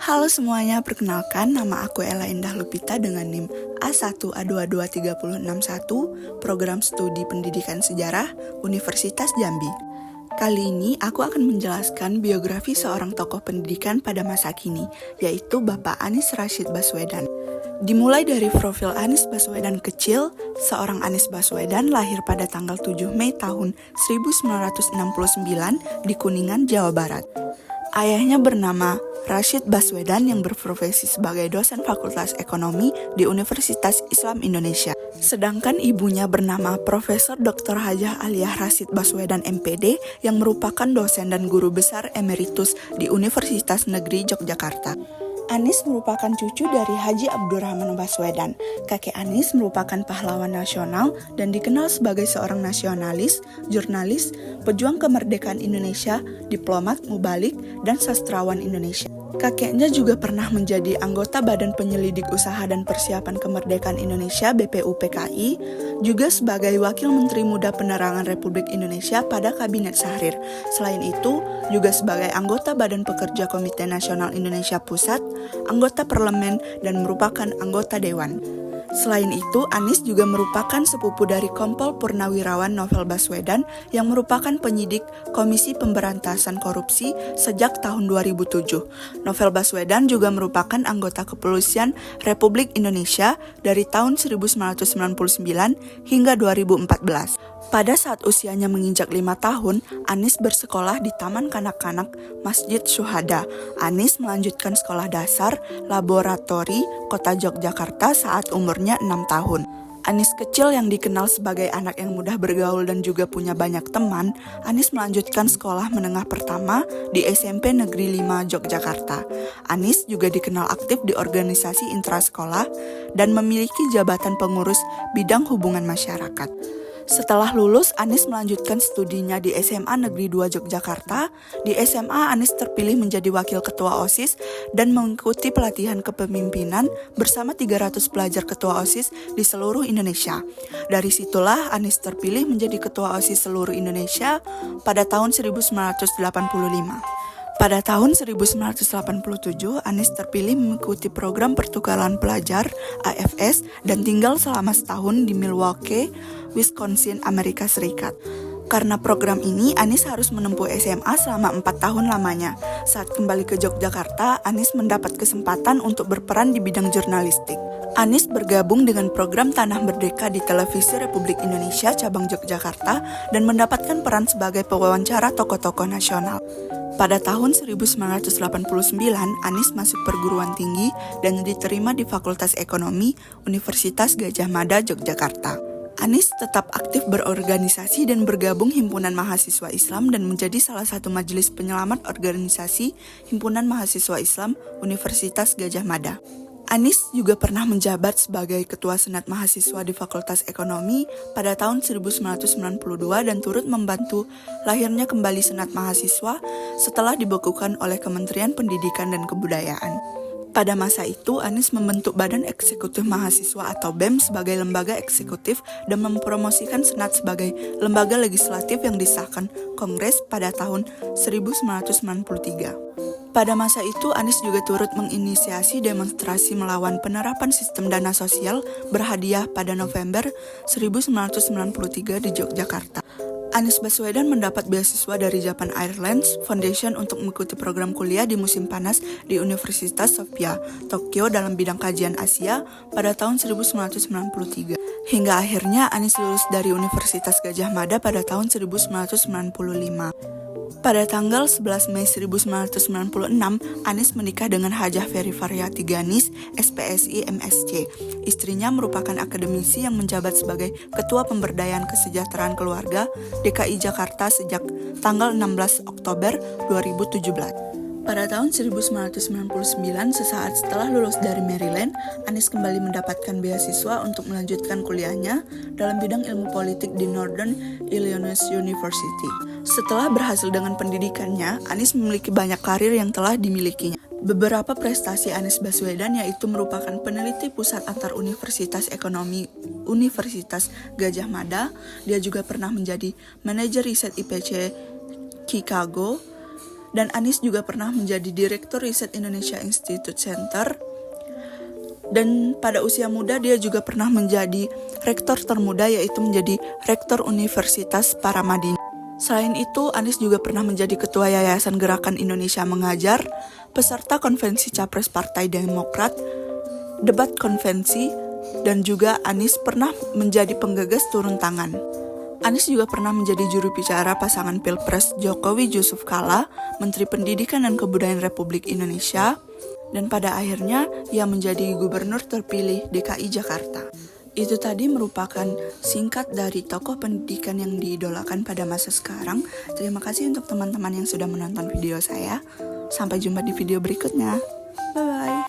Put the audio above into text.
Halo semuanya, perkenalkan nama aku Ella Endah Lupita dengan NIM A1A223061, Program Studi Pendidikan Sejarah, Universitas Jambi. Kali ini aku akan menjelaskan biografi seorang tokoh pendidikan pada masa kini, yaitu Bapak Anies Rashid Baswedan. Dimulai dari profil Anies Baswedan kecil, seorang Anies Baswedan lahir pada tanggal 7 Mei tahun 1969 di Kuningan, Jawa Barat. Ayahnya bernama Rashid Baswedan yang berprofesi sebagai dosen Fakultas Ekonomi di Universitas Islam Indonesia. Sedangkan ibunya bernama Profesor Dr. Hajah Aliyah Rashid Baswedan MPD yang merupakan dosen dan guru besar emeritus di Universitas Negeri Yogyakarta. Anies merupakan cucu dari Haji Abdurrahman Baswedan. Kakek Anies merupakan pahlawan nasional dan dikenal sebagai seorang nasionalis, jurnalis, pejuang kemerdekaan Indonesia, diplomat, mubalik, dan sastrawan Indonesia. Kakeknya juga pernah menjadi anggota Badan Penyelidik Usaha dan Persiapan Kemerdekaan Indonesia (BPUPKI), juga sebagai Wakil Menteri Muda Penerangan Republik Indonesia pada Kabinet Syahrir. Selain itu, juga sebagai anggota Badan Pekerja Komite Nasional Indonesia Pusat, anggota parlemen, dan merupakan anggota dewan. Selain itu, Anies juga merupakan sepupu dari Kompol Purnawirawan Novel Baswedan yang merupakan penyidik Komisi Pemberantasan Korupsi sejak tahun 2007. Novel Baswedan juga merupakan anggota Kepolisian Republik Indonesia dari tahun 1999 hingga 2014. Pada saat usianya menginjak 5 tahun, Anies bersekolah di Taman Kanak-Kanak Masjid Syuhada. Anies melanjutkan sekolah dasar laboratori Kota Yogyakarta saat umurnya 6 tahun. Anies kecil yang dikenal sebagai anak yang mudah bergaul dan juga punya banyak teman, Anies melanjutkan sekolah menengah pertama di SMP Negeri 5 Yogyakarta. Anies juga dikenal aktif di organisasi intrasekolah dan memiliki jabatan pengurus bidang hubungan masyarakat. Setelah lulus, Anies melanjutkan studinya di SMA Negeri 2 Yogyakarta. Di SMA, Anies terpilih menjadi wakil ketua OSIS dan mengikuti pelatihan kepemimpinan bersama 300 pelajar ketua OSIS di seluruh Indonesia. Dari situlah Anies terpilih menjadi ketua OSIS seluruh Indonesia pada tahun 1985. Pada tahun 1987, Anies terpilih mengikuti program pertukaran pelajar AFS dan tinggal selama setahun di Milwaukee, Wisconsin, Amerika Serikat. Karena program ini, Anies harus menempuh SMA selama 4 tahun lamanya. Saat kembali ke Yogyakarta, Anies mendapat kesempatan untuk berperan di bidang jurnalistik. Anies bergabung dengan program Tanah Merdeka di Televisi Republik Indonesia cabang Yogyakarta dan mendapatkan peran sebagai pewawancara tokoh-tokoh nasional. Pada tahun 1989, Anies masuk perguruan tinggi dan diterima di Fakultas Ekonomi Universitas Gadjah Mada, Yogyakarta. Anies tetap aktif berorganisasi dan bergabung Himpunan Mahasiswa Islam dan menjadi salah satu majelis penyelamat organisasi Himpunan Mahasiswa Islam Universitas Gadjah Mada. Anies juga pernah menjabat sebagai Ketua Senat Mahasiswa di Fakultas Ekonomi pada tahun 1992 dan turut membantu lahirnya kembali Senat Mahasiswa setelah dibekukan oleh Kementerian Pendidikan dan Kebudayaan. Pada masa itu, Anies membentuk Badan Eksekutif Mahasiswa atau BEM sebagai lembaga eksekutif dan mempromosikan Senat sebagai lembaga legislatif yang disahkan Kongres pada tahun 1993. Pada masa itu, Anies juga turut menginisiasi demonstrasi melawan penerapan sistem dana sosial berhadiah pada November 1993 di Yogyakarta. Anies Baswedan mendapat beasiswa dari Japan Airlines Foundation untuk mengikuti program kuliah di musim panas di Universitas Sophia, Tokyo dalam bidang kajian Asia pada tahun 1993. Hingga akhirnya Anies lulus dari Universitas Gadjah Mada pada tahun 1995. Pada tanggal 11 Mei 1996, Anies menikah dengan Hajah Ferry Faryati Ganis, SPSI MSc. Istrinya merupakan akademisi yang menjabat sebagai Ketua Pemberdayaan Kesejahteraan Keluarga DKI Jakarta sejak tanggal 16 Oktober 2017. Pada tahun 1999, sesaat setelah lulus dari Maryland, Anies kembali mendapatkan beasiswa untuk melanjutkan kuliahnya dalam bidang ilmu politik di Northern Illinois University. Setelah berhasil dengan pendidikannya, Anies memiliki banyak karir yang telah dimilikinya. Beberapa prestasi Anies Baswedan yaitu merupakan peneliti pusat antar Universitas Ekonomi Universitas Gadjah Mada. Dia juga pernah menjadi manajer riset IPC Chicago. Dan Anies juga pernah menjadi Direktur Riset Indonesia Institute Center. Dan pada usia muda dia juga pernah menjadi rektor termuda, yaitu menjadi Rektor Universitas Paramadina. Selain itu, Anies juga pernah menjadi Ketua Yayasan Gerakan Indonesia Mengajar, peserta konvensi Capres Partai Demokrat, debat konvensi, dan juga Anies pernah menjadi penggagas turun tangan. Anies juga pernah menjadi juru bicara pasangan Pilpres Jokowi Yusuf Kala, Menteri Pendidikan dan Kebudayaan Republik Indonesia, dan pada akhirnya ia menjadi gubernur terpilih DKI Jakarta. Itu tadi merupakan singkat dari tokoh pendidikan yang diidolakan pada masa sekarang. Terima kasih untuk teman-teman yang sudah menonton video saya. Sampai jumpa di video berikutnya. Bye-bye.